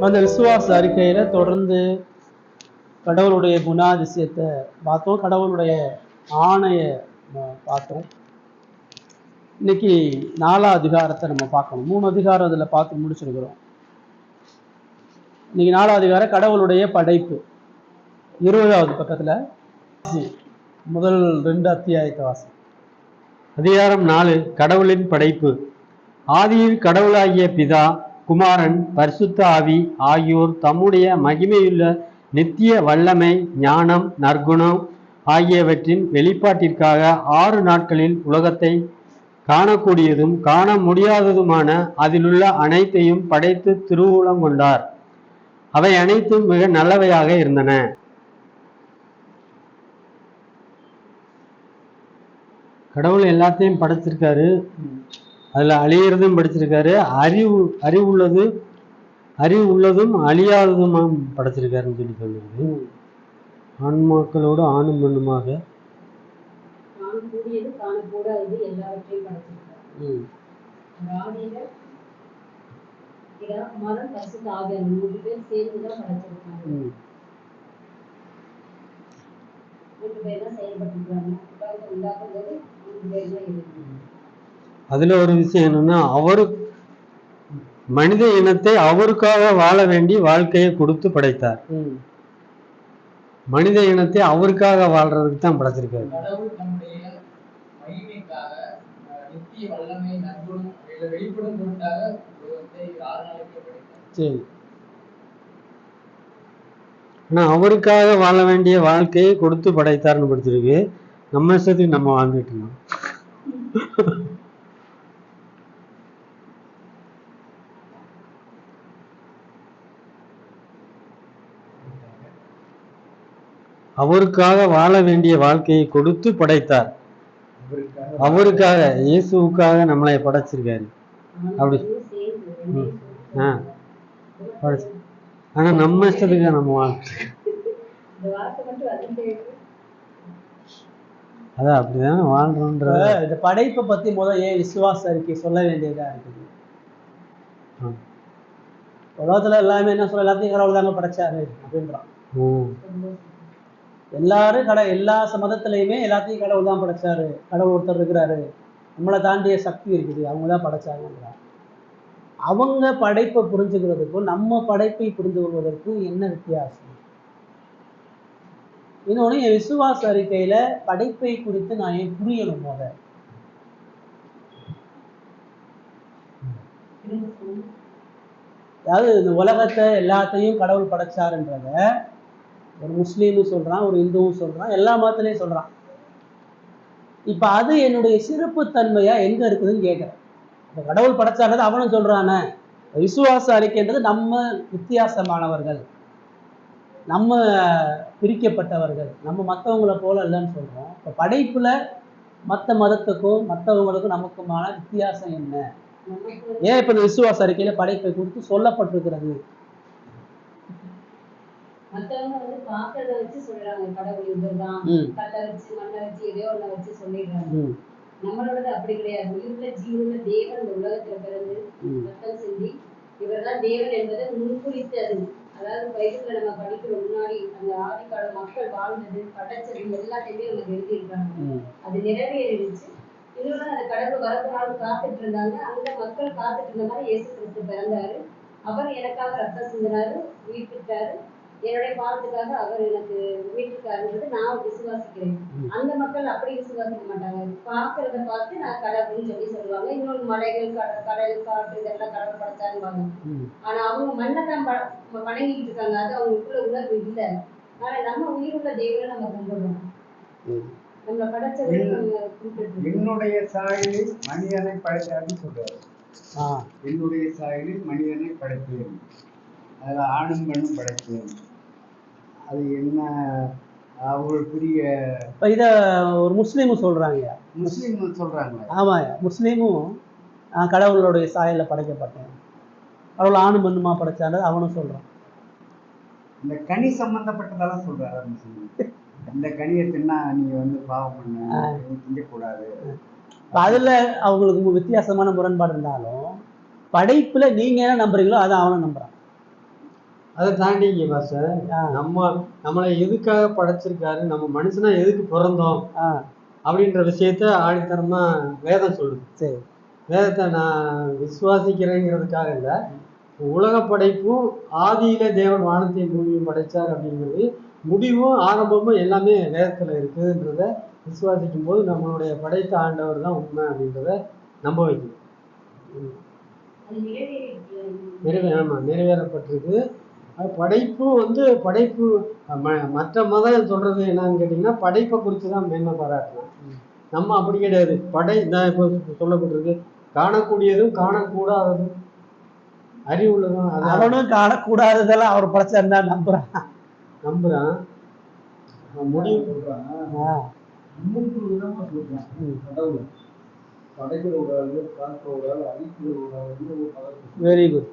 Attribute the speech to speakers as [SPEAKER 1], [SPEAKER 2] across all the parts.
[SPEAKER 1] அந்த விசுவாச அறிக்கையில தொடர்ந்து கடவுளுடைய குணாதிசயத்தை பார்த்தோம், கடவுளுடைய ஆணைய பார்த்தோம். இன்னைக்கு 4ஆம் அதிகாரத்தை நம்ம பார்க்கணும். 3 அதிகாரம் அதில் பார்த்து முடிச்சிருக்கிறோம். இன்னைக்கு 4ஆம் அதிகாரம் கடவுளுடைய படைப்பு. 20வது பக்கத்துல முதல் 2 அத்தியாயத்தை வாசி.
[SPEAKER 2] அதிகாரம் 4. கடவுளின் படைப்பு. ஆதியில் கடவுளாகிய பிதா, குமாரன், பரிசுத்த ஆவி ஆகியோர் தம்முடைய மகிமையுள்ள நித்திய வல்லமை, ஞானம், நற்குணம் ஆகியவற்றின் வெளிப்பாட்டிற்காக 6 நாட்களில் உலகத்தை காணக்கூடியதும் காண முடியாததுமான அதிலுள்ள அனைத்தையும் படைத்து திருவுளம் கொண்டார். அவை அனைத்தும் மிக நல்லவையாக இருந்தன. கடவுள் எல்லாத்தையும் படைச்சிருக்காரு. அதுல அழியறதும் படைச்சிருக்காரு, அறிவு உள்ளதும் அழியாததும் படைச்சிருக்காருன்னு சொல்லி சொல்லுது. ஆன்மாக்களோடு ஆணும் பெண்ணுமாக அதுல ஒரு விஷயம் என்னன்னா, மனித இனத்தை அவருக்காக வாழ வேண்டி வாழ்க்கையை கொடுத்து படைத்தார். மனித இனத்தை அவருக்காக வாழ்றதுக்கு தான் படைச்சிருக்காரு. சரி, ஆனா அவருக்காக வாழ வேண்டிய வாழ்க்கையை கொடுத்து படைத்தார்னு படிச்சிருக்கு. நம்ம இஷ்டத்துக்கு நம்ம வாழ்ந்துட்டு இருந்தோம். அவருக்காக வாழ வேண்டிய வாழ்க்கையை கொடுத்து படைத்தார். அவருக்காக, இயேசுவுக்காக நம்மளை படைச்சிருக்காரு. அப்படி ஆனா நம்ம இஷ்டத்துக்கு நம்ம அதான் அப்படிதானே வாழ்றோன்ற.
[SPEAKER 1] இந்த படைப்பை பத்தி முதல் ஏன் விசுவாச அறிக்கை சொல்ல வேண்டியதா இருக்குது? உலகத்துல எல்லாமே என்ன சொல்ல, எல்லாத்தையும் கடவுள் தாங்க படைச்சாரு அப்படின்றான். எல்லாரும் எல்லா மதத்திலையுமே எல்லாத்தையும் கடவுள் தான் படைச்சாரு, கடவுள் ஒருத்தர் இருக்கிறாரு, நம்மளை தாண்டிய சக்தி இருக்குது, அவங்க தான் படைச்சாங்கன்றாங்க. அவங்க படைப்பை புரிஞ்சுக்கிறதுக்கும் நம்ம படைப்பை புரிந்து கொள்வதற்கும் என்ன வித்தியாசம்? இன்னொன்று, என் விசுவாச அறிக்கையில படைப்பை குறித்து நான் ஏன் புரியணும்? அதாவது இந்த உலகத்தை எல்லாத்தையும் கடவுள் படைச்சாருன்றத ஒரு முஸ்லீமும் சொல்றான், ஒரு இந்துவும் சொல்றான், எல்லா மதத்திலையும் சொல்றான். இப்ப அது என்னுடைய சிறப்பு தன்மையா எங்க இருக்குதுன்னு கேட்கிறேன். இந்த கடவுள் படைச்சாருன்றது அவனும் சொல்றானே. விசுவாச அறிக்கைன்றது நம்ம வித்தியாசமானவர்கள், நம்ம பிரிக்கப்பட்டவர்கள், நம்ம மற்றவங்களை போல இல்லைன்னு சொல்றோம். இப்போ படைப்புல மற்ற மதத்துக்கும் மற்றவங்களுக்கும் நமக்குமான வித்தியாசம் என்ன? ஏன் இப்ப இந்த விசுவாச அறிக்கையில படைப்பை குறித்து சொல்லப்பட்டிருக்கிறது?
[SPEAKER 3] மற்றவங்க வந்து பாக்கிறத வச்சு சொல்றாங்க, கடவுள் இதுதான், கல்லை வச்சு மண்ணை வச்சு எதையோ ஒண்ண வச்சு சொல்லிடுறாங்க. நம்மளோடது அப்படி கிடையாது. உயிருள்ள ஜீவனுள்ள தேவன் இந்த உலகத்துல பிறந்து ரத்தம் சிந்தி இவர்தான் தேவன் என்பதை முன்குறித்தது. அதாவது பைபிள்ல நம்ம படிக்கிற முன்னாடி அந்த ஆதிக்கால மக்கள் வாழ்ந்தது, படைச்சது எல்லாத்தையுமே நமக்கு எழுதியிருக்காங்க. அது நிறைவேறிடுச்சு. இன்னொன்னு, அந்த கடவுள் வரப்போனாலும் காத்துட்டு இருந்தாங்க. அந்த மக்கள் காத்துட்டு இருந்த மாதிரி இயேசு கிறிஸ்து பிறந்தாரு. அவர் எனக்காக ரத்தம் சிந்தினாரு, உயிர்ப்பிட்டாரு, என்னுடைய பாவத்துக்காக அவர் எனக்கு மீட்டிருக்காருன்றது நான் விசுவாசிக்கிறேன். அந்த மக்கள் அப்படி விசுவாசிக்க மாட்டாங்க. பாக்குறத பார்த்து நான் கடவுள்னு சொல்லி சொல்லுவாங்க. இன்னொரு மலைகள், கடல், காற்று இதெல்லாம் கடவுள் படைச்சாருவாங்க. ஆனா அவங்க மண்ணை தான் வணங்கிட்டு இருக்காங்க. அது அவங்களுக்குள்ள உணர்வு இல்லை. ஆனா நம்ம உயிருள்ள தேவனை நம்ம கும்பிடுறோம். நம்மளை படைச்சதை நம்ம கும்பிட்டு
[SPEAKER 4] என்னுடைய சாயலில் மனிதனை படைத்தாருன்னு சொல்றாரு. என்னுடைய சாயலில் மனிதனை படைத்தேன், அதில் ஆணும் பெண்ணும் படைத்தேன். அது என்ன அவங்களுக்குரிய
[SPEAKER 1] இத ஒரு முஸ்லீமும் சொல்றாங்க.
[SPEAKER 4] முஸ்லீம் சொல்றாங்க.
[SPEAKER 1] ஆமாம், முஸ்லீமும் கடவுளுடைய சாயல்ல படைக்கப்பட்டேன், கடவுள் ஆணும் பெண்ணுமா படைச்சாரு அவனும் சொல்றான்.
[SPEAKER 4] இந்த கனி சம்பந்தப்பட்டதெல்லாம் சொல்றாரு முஸ்லீம். இந்த கனியை தின்னா நீங்க வந்து பாவம் பண்ண திங்கக்கூடாது.
[SPEAKER 1] அதுல அவங்களுக்கு வித்தியாசமான முரண்பாடு இருந்தாலும் படைப்புல நீங்க என்ன நம்புறீங்களோ அதை அவனும் நம்புறான்.
[SPEAKER 2] அதை தாண்டிங்க பாஸ்டர், நம்மளை எதுக்காக படைச்சிருக்காரு, நம்ம மனுஷனா எதுக்கு பிறந்தோம் அப்படின்ற விஷயத்த ஆணித்தரமா வேதம் சொல்லுது.
[SPEAKER 1] சரி,
[SPEAKER 2] வேதத்தை நான் விசுவாசிக்கிறேங்கிறதுக்காக இல்லை, உலக படைப்பும் ஆதியில தேவன் வானத்தையும் பூமியும் படைச்சார் அப்படிங்கிறது முடிவும் ஆரம்பமும் எல்லாமே வேதத்துல இருக்குதுன்றத விசுவாசிக்கும் போது நம்மளுடைய படைத்த ஆண்டவர் தான் உண்மை அப்படின்றத நம்ப வைக்கணும். நிறைவேறப்பட்டிருக்கு. படைப்பு படைப்பு மற்ற மதம் சொல்றது என்னன்னு கேட்டீங்கன்னா படைப்பை குறித்து தான் மேன்மை பாராட்டலாம். நம்ம அப்படி கிடையாது. நான் இப்போ சொல்லப்பட்டிருக்கு, காணக்கூடியதும் காணக்கூடாததும் அறிவுள்ளதும்.
[SPEAKER 1] அவனும் காணக்கூடாததெல்லாம் அவர் படைச்சாருந்தா நம்புறான்
[SPEAKER 2] முடிவு
[SPEAKER 4] மூன்று விதமா சொல்றான் கடவுள். படைக்கிற ஒரு ஆளு, பார்க்கிற ஒரு ஆள், அழிக்கிற ஒரு ஆள்.
[SPEAKER 1] Very good.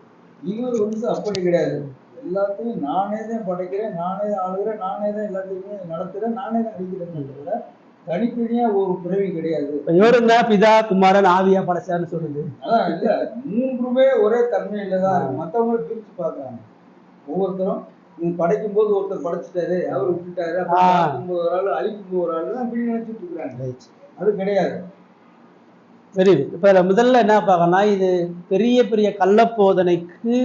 [SPEAKER 4] இவர் அப்படி கிடையாது. எல்லாத்தையும் நானே தான் படைக்கிறேன், நானே தான் ஆளுகிறேன், நானே தான் எல்லாத்தையுமே நடத்துறேன், நானே தான் அழிக்கிறேன். தனித்தனியா ஒரு பிறவி கிடையாது.
[SPEAKER 1] இவரும் தான் பிதா குமாரன் ஆவியா படைச்சாருன்னு சொல்லுது.
[SPEAKER 4] அதான் இல்ல, மூன்றுமே ஒரே தன்மையில தான். மற்றவங்களை பிரிச்சு பார்க்கறாங்க. ஒவ்வொருத்தரும் இது படைக்கும் போது ஒருத்தர் படைச்சிட்டாரு, அவர் விட்டுட்டாரு, அப்புறம் ஒரு ஆள் அழிக்கும் போது ஒரு ஆள் தான் இப்படி நினைச்சிட்டு இருக்கிறாங்க. அது கிடையாது.
[SPEAKER 1] சரி, இப்ப முதல்ல என்ன பார்க்கணும்னா, இது பெரிய பெரிய கள்ளப்போதனைக்கு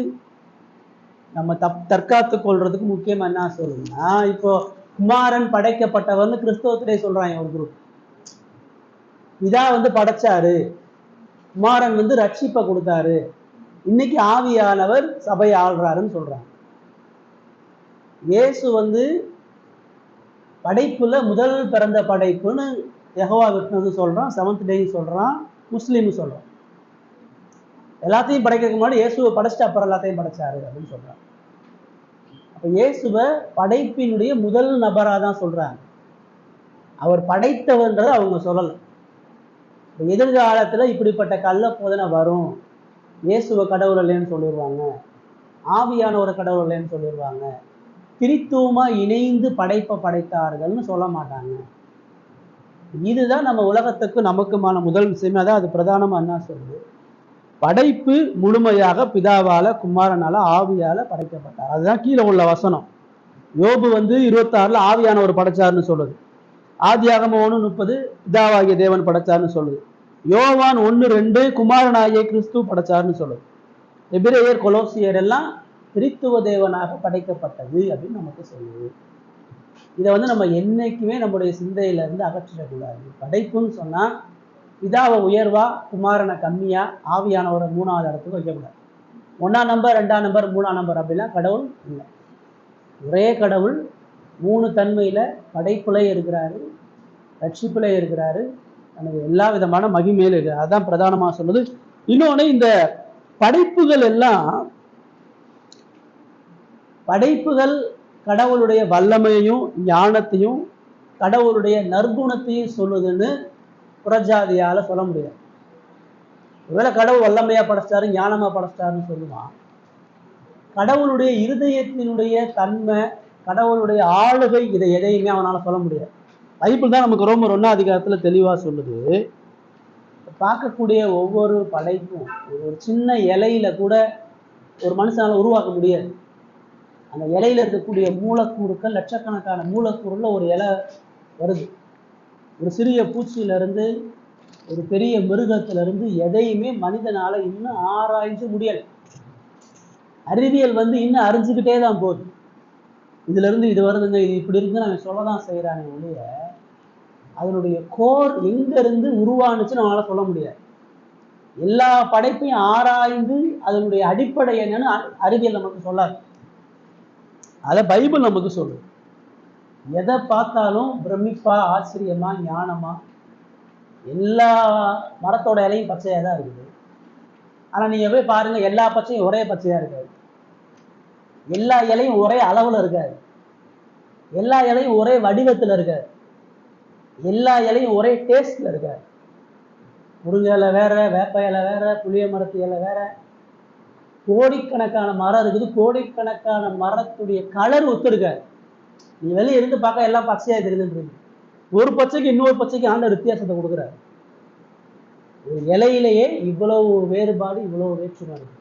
[SPEAKER 1] நம்ம தற்காத்து கொள்றதுக்கு முக்கியமா என்ன சொல்லணும்னா, இப்போ குமாரன் படைக்கப்பட்டவர்னு கிறிஸ்தவத்திலே சொல்றாங்க ஒரு குரூப். இதா படைச்சாரு, குமாரன் ரட்சிப்பை கொடுத்தாரு, இன்னைக்கு ஆவியானவர் சபையை ஆள்றாருன்னு சொல்றாங்க. இயேசு படைப்புல முதல் பிறந்த படைப்புன்னு யெகோவா விட்னஸ் சொல்றான், செவன்த் டே சொல்றான், முஸ்லீம் சொல்றான். எல்லாத்தையும் படைக்கிறதுக்கு முன்னாடி இயேசுவை படைச்சிட்டு அப்புறம் எல்லாத்தையும் படைச்சாரு அப்படின்னு சொல்றாங்க. அப்ப இயேசுவை படைப்பினுடைய முதல் நபரா தான் சொல்றாங்க. அவர் படைத்தவன்றதை அவங்க சொல்லல. எதிர்காலத்துல இப்படிப்பட்ட கள்ள போதனை வரும், இயேசுவை கடவுள் இல்லைன்னு சொல்லிடுவாங்க, ஆவியான ஒரு கடவுள் இல்லைன்னு சொல்லிடுவாங்க, திரித்துவமா இணைந்து படைப்பை படைத்தார்கள்னு சொல்ல மாட்டாங்க. இதுதான் நம்ம உலகத்துக்கு நமக்குமான முதல் விஷயமே. அதான் அது பிரதானமா என்ன சொல்லுது, படைப்பு முழுமையாக பிதாவால குமாரனால ஆவியால படைக்கப்பட்டார். அதுதான் கீழே உள்ள வசனம். யோபு 26 ஆவியானவர் படைச்சாருன்னு சொல்லுது. ஆதியாகமம் 1:30 பிதாவாகிய தேவன் படைச்சாருன்னு சொல்லுது. யோவான் 1:2 குமாரனாகிய கிறிஸ்து படைச்சாருன்னு சொல்லுது. எபிரேயர் கொலோசியர் எல்லாம் திரித்துவ தேவனாக படைக்கப்பட்டது அப்படின்னு நமக்கு சொல்லுது. இதை நம்ம என்னைக்குமே நம்முடைய சிந்தையில இருந்து அகற்றிடக்கூடாது. படைப்புன்னு சொன்னா பிதாவை உயர்வா, குமாரனை கம்மியா, ஆவியானவரை 3ஆவது இடத்துக்கு வைக்கக்கூடாது. 1ஆம் நம்பர், 2ஆம் நம்பர், 3ஆம் நம்பர் அப்படிலாம் கடவுள் இல்லை. ஒரே கடவுள் 3 தன்மையில படைப்புலே இருக்கிறாரு, ரட்சிப்புலே இருக்கிறாரு, நமக்கு எல்லா விதமான மகிமையில இருக்கிறார். அதுதான் பிரதானமா சொல்லுது. இன்னொன்னு, இந்த படைப்புகள் கடவுளுடைய வல்லமையையும் ஞானத்தையும் கடவுளுடைய நற்குணத்தையும் சொல்லுதுன்னு புறஜாதியால சொல்ல முடியாது. ஒருவேளை கடவுள் வல்லமையா படைச்சாரு, ஞானமா படைச்சாருன்னு சொல்லுவான். கடவுளுடைய இருதயத்தினுடைய தன்மை, கடவுளுடைய ஆளுகை, இதை எதையுமே அவனால சொல்ல முடியாது. பைபிள் தான் நமக்கு ரோமர் 1ஆம் அதிகாரத்துல தெளிவா சொல்லுது. பார்க்கக்கூடிய ஒவ்வொரு படைப்பும் ஒரு சின்ன இலையில கூட ஒரு மனுஷனால உருவாக்க முடியாது. அந்த இலையில இருக்கக்கூடிய மூலக்கூறுக்கள், லட்சக்கணக்கான மூலக்கூறுல ஒரு இலை வருது. ஒரு சிறிய பூச்சியில இருந்து ஒரு பெரிய மிருகத்துல இருந்து எதையுமே மனிதனால இன்னும் ஆராய்ஞ்சு முடியல. அறிவியல் இன்னும் அறிஞ்சுக்கிட்டே தான் போகுது. இதுல இருந்து இது வருதுங்க, இது இப்படி இருக்குன்னு அவன் சொல்லதான் செய்யறானே ஒழிய அதனுடைய கோர் எங்க இருந்து உருவானுச்சுன்னு அவனால சொல்ல முடியாது. எல்லா படைப்பையும் ஆராய்ந்து அதனுடைய அடிப்படை என்னன்னு அறிவியல் நமக்கு சொல்லாது. அத பைபிள் நமக்கு சொல்லுது. எதை பார்த்தாலும் பிரமிப்பா, ஆச்சரியமா, ஞானமா, எல்லா மரத்தோட இலையும் பச்சையா தான் இருக்குது. ஆனா நீங்க போய் பாருங்க, எல்லா பச்சையும் ஒரே பச்சையா இருக்காது, எல்லா இலையும் ஒரே அளவுல இருக்காது, எல்லா இலையும் ஒரே வடிவத்துல இருக்காது, எல்லா இலையும் ஒரே டேஸ்ட்ல இருக்காது. முருங்கை இலை வேற, வேப்ப இலை வேற, புளிய மரத்து இலை வேற, கோடிக்கணக்கான மரம் இருக்குது, கோடிக்கணக்கான மரத்துடைய கலர் ஒத்து இருக்காது. நீ வெளியே இருந்து பார்க்க எல்லாம் பச்சையா தெரியுதுன்றது. ஒரு பச்சைக்கு இன்னொரு பச்சைக்கு ஆண்ட வித்தியாசத்தை கொடுக்குறாரு. ஒரு இலையிலேயே இவ்வளவு வேறுபாடு, இவ்வளவு வேற்றுமை இருக்கு.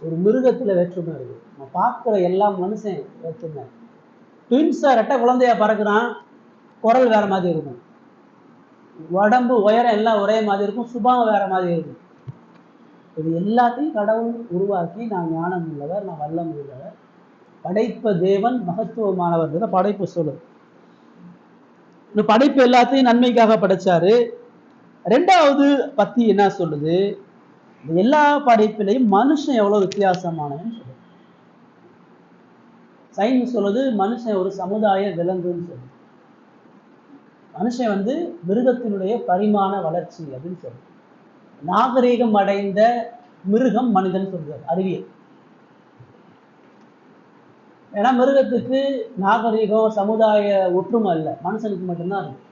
[SPEAKER 1] ஒரு மிருகத்துல வேற்றுமை இருக்கு. நம்ம பார்க்குற எல்லா மனுஷன் வேற்றுமை. ட்வின்ஸா ரெட்டை குழந்தையா பறக்குறான், குரல் வேற மாதிரி இருக்கும், உடம்பு உயரம் எல்லாம் ஒரே மாதிரி இருக்கும், சுபாவம் வேற மாதிரி இருக்கும். இது எல்லாத்தையும் கடவுள் உருவாக்கி நான் ஞானம் உள்ளவர், நான் வல்லம் உள்ளவர், படைப்ப தேவன் மகத்துவமானவர் படைப்பு சொல்லுது. இந்த படைப்பு எல்லாத்தையும் நன்மைக்காக படைச்சாரு. ரெண்டாவது பத்தி என்ன சொல்லுது, எல்லா படைப்பிலையும் மனுஷன் எவ்வளவு வித்தியாசமானவன்னு சொல்லுது. சயின்ஸ் சொல்லுது மனுஷன் ஒரு சமுதாய விலங்குன்னு சொல்லுது. மனுஷன் மிருகத்தினுடைய பரிமாண வளர்ச்சி அப்படின்னு சொல்லுது. நாகரீகம் அடைந்த மிருகம் மனிதன் சொல்றாரு அறிவியல். ஏன்னா மிருகத்துக்கு நாகரீகம் சமுதாய ஒற்றுமை இல்லை, மனுஷனுக்கு மட்டும்தான் இருக்கு.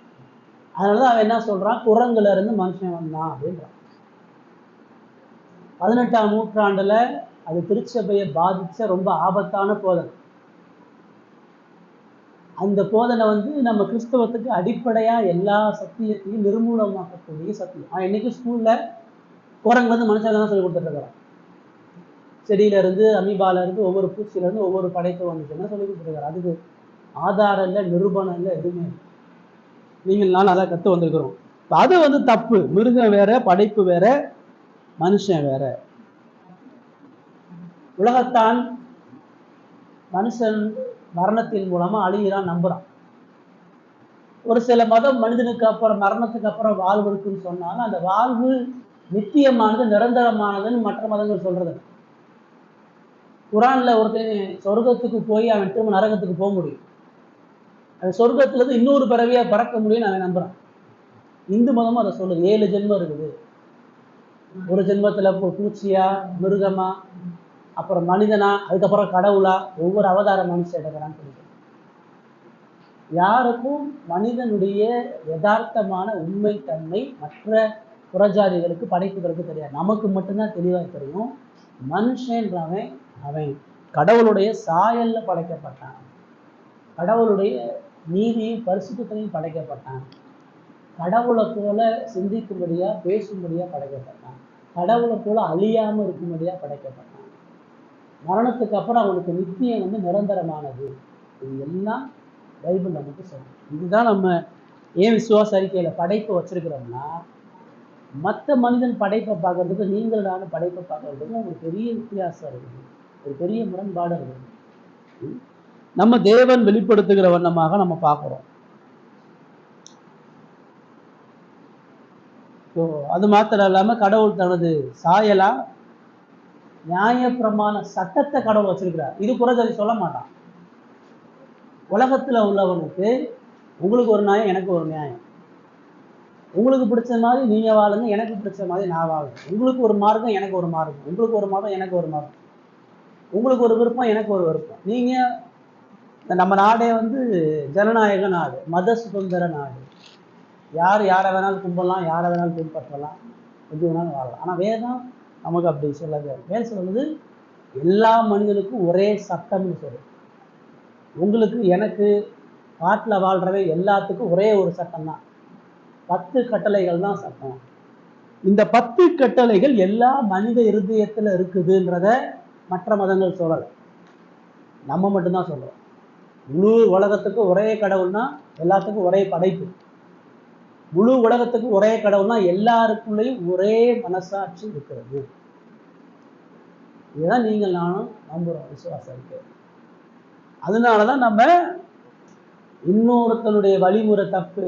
[SPEAKER 1] அதனாலதான் அவன் என்ன சொல்றான், குரங்குல இருந்து மனுஷன் வந்தான் அப்படின்றான். 18ஆம் நூற்றாண்டுல அது திருச்சபையை பாதிச்ச ரொம்ப ஆபத்தான போதனை. அந்த போதனை நம்ம கிறிஸ்தவத்துக்கு அடிப்படையா எல்லா சத்தியத்தையும் நிர்மூலமாக்கக்கூடிய சத்தியம். இன்னைக்கு ஸ்கூல்ல குரங்கு மனுஷங்க தான் சொல்லி கொடுத்துட்டு இருக்கிறான். செடியில இருந்து அமீபால இருந்து ஒவ்வொரு பூச்சியில இருந்து ஒவ்வொரு படைப்பு வந்துச்சுன்னா சொல்லி கொடுத்துருக்காரு. அதுக்கு ஆதாரம் இல்லை, நிரூபணம் இல்லை, எதுவுமே. நீங்கள் நான் அதான் கற்று வந்திருக்கிறோம். அது தப்பு. மிருகம் வேற, படைப்பு வேற, மனுஷன் வேற. உலகத்தான் மனுஷன் மரணத்தின் மூலமா அழிகிறான் நம்புறான். ஒரு சில மதம் மனிதனுக்கு அப்புறம் மரணத்துக்கு அப்புறம் வாழ்வு இருக்குன்னு சொன்னாலும் அந்த வாழ்வு நித்தியமானது, நிரந்தரமானதுன்னு மற்ற மதங்கள் சொல்றது. குரான்ல ஒருத்தன் சொர்க்கத்துக்கு போய் அவன் திரும்ப நரகத்துக்கு போக முடியும், அது சொர்க்கத்துல இருந்து இன்னொரு பிறவியா பறக்க முடியும்னு அவன் நம்புறான். இந்து மதமும் அதை சொல்லுது. 7 ஜென்மம் இருக்குது. ஒரு ஜென்மத்துல பூச்சியா, மிருகமா, அப்புறம் மனிதனா, அதுக்கப்புறம் கடவுளா, ஒவ்வொரு அவதார மனுஷன் எடுக்கிறான்னு சொல்லிட்டு யாருக்கும் மனிதனுடைய யதார்த்தமான உண்மை தன்மை மற்ற புறஜாதிகளுக்கு படைப்புகளுக்கு தெரியாது. நமக்கு மட்டும்தான் தெளிவாக தெரியும். மனுஷன்றவன் அவன் கடவுளுடைய சாயல்ல படைக்கப்பட்டான், கடவுளுடைய நீதியும் பரிசுத்தையும் படைக்கப்பட்டான், கடவுளை போல சிந்திக்கும்படியா பேசும்படியா படைக்கப்பட்டான், கடவுளை போல அழியாம இருக்கும்படியா படைக்கப்பட்டான். மரணத்துக்கு அப்புறம் அவனுக்கு நித்தியம் நிரந்தரமானது. இது எல்லாம் பைபிள் நமக்கு சொல்லும். இதுதான் நம்ம ஏன் விசுவாச அறிக்கையில படைப்பை வச்சிருக்கிறோம்னா, மற்ற மனிதன் படைப்பை பார்க்கறதுக்கு நீங்கள் நானும் படைப்பை பார்க்கறதுக்கு ஒரு பெரிய வித்தியாசம் இருக்குது, ஒரு பெரிய முரண்பாடு இருக்குது. நம்ம தேவன் வெளிப்படுத்துகிற வண்ணமாக நம்ம பார்க்கிறோம். அது மாத்திரம் இல்லாம கடவுள் தனது சாயலா நியாயப்பிரமாண சட்டத்தை கடவுள் வச்சிருக்கிறார். இது புறஜாதி சொல்ல மாட்டான். உலகத்துல உள்ளவனுக்கு உங்களுக்கு ஒரு நியாயம், எனக்கு ஒரு நியாயம், உங்களுக்கு பிடிச்ச மாதிரி நீங்க வாழுங்க, எனக்கு பிடிச்ச மாதிரி நான் வாழுங்க, உங்களுக்கு ஒரு மார்க்கம், எனக்கு ஒரு மார்க்கம், உங்களுக்கு ஒரு மதம், எனக்கு ஒரு மதம், உங்களுக்கு ஒரு விருப்பம், எனக்கு ஒரு விருப்பம். நீங்க நம்ம நாடே ஜனநாயக நாடு, மத சுதந்திர நாடு. யார் யாரை வேணாலும் கும்பலாம், யாரை வேணாலும் பின்பற்றலாம், எது வேணாலும் வாழலாம். ஆனா வேதம் நமக்கு அப்படி சொல்லவே. வேதம் சொல்லுது எல்லா மனிதனுக்கும் ஒரே சட்டம்னு சொல்லு. உங்களுக்கு எனக்கு காட்டில் வாழ்றவை எல்லாத்துக்கும் ஒரே ஒரு சட்டம் தான், 10 கட்டளைகள் தான் சட்டம். இந்த 10 கட்டளைகள் எல்லா மனித இருதயத்துல இருக்குதுன்றத மற்ற மதங்கள் சொல்லலை, நம்ம மட்டும்தான் சொல்றோம். முழு உலகத்துக்கு ஒரே கடவுள்னா எல்லாத்துக்கும் ஒரே படைப்பு, முழு உலகத்துக்கு ஒரே கடவுள்னா எல்லாருக்குள்ளேயும் ஒரே மனசாட்சி இருக்கிறது. இதுதான் நீங்கள் நானும் நம்புறோம், விசுவாசம் இருக்கு. அதனாலதான் நம்ம இன்னொருத்தனுடைய வழிமுறை தப்பு,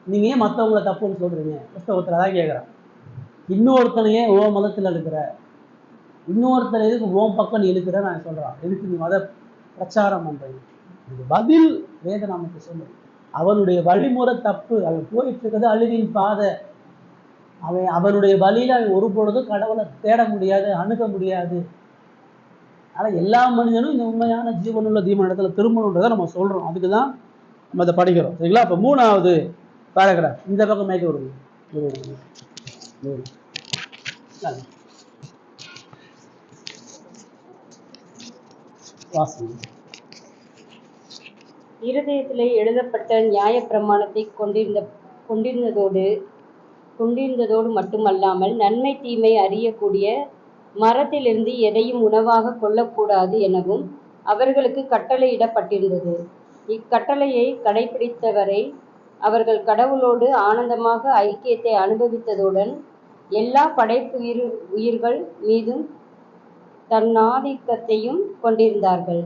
[SPEAKER 1] நீங்க ஏன் மற்றவங்களை தப்புன்னு சொல்றீங்க, புஸ்தகத்துல தான் கேட்குறேன். இன்னொருத்தனையே ஓ மதத்துல இருக்கிற, இன்னொருத்தர் எதுக்கு ஓம் பக்கம் நீ இழுக்கிற நான் சொல்றான், எதுக்கு நீ மத பிரச்சாரம் பண்றீங்க? இது பதில் வேதம் நமக்கு சொல்லுது. அவனுடைய வழிமுறை தப்பு, அவன் போயிட்டு இருக்கிறது அழிவின் பாதை. அவனுடைய வழியில அவன் ஒரு பொழுதும் கடவுளை தேட முடியாது, அணுக முடியாது. ஆனா எல்லா மனிதனும் இந்த உண்மையான ஜீவனுள்ள தீமன் இடத்துல திரும்பணுன்றதை நம்ம சொல்றோம். அதுக்குதான் நம்ம அதை படிக்கிறோம், சரிங்களா? அப்ப 3வது பேராகிராஃப் இந்த பக்கம் மேய்க்க வருங்க.
[SPEAKER 3] இருதயத்திலே எழுதப்பட்ட நியாய பிரமாணத்தை கொண்டிருந்ததோடு மட்டுமல்லாமல் நன்மை தீமை அறியக்கூடிய மரத்திலிருந்து எதையும் உணவாக கொள்ளக்கூடாது எனவும் அவர்களுக்கு கட்டளையிடப்பட்டிருந்தது. இக்கட்டளையை கடைபிடித்தவரை அவர்கள் கடவுளோடு ஆனந்தமாக ஐக்கியத்தை அனுபவித்ததுடன் எல்லா உயிர்கள் மீதும் தன்னாதிக்கத்தையும் கொண்டிருந்தார்கள்.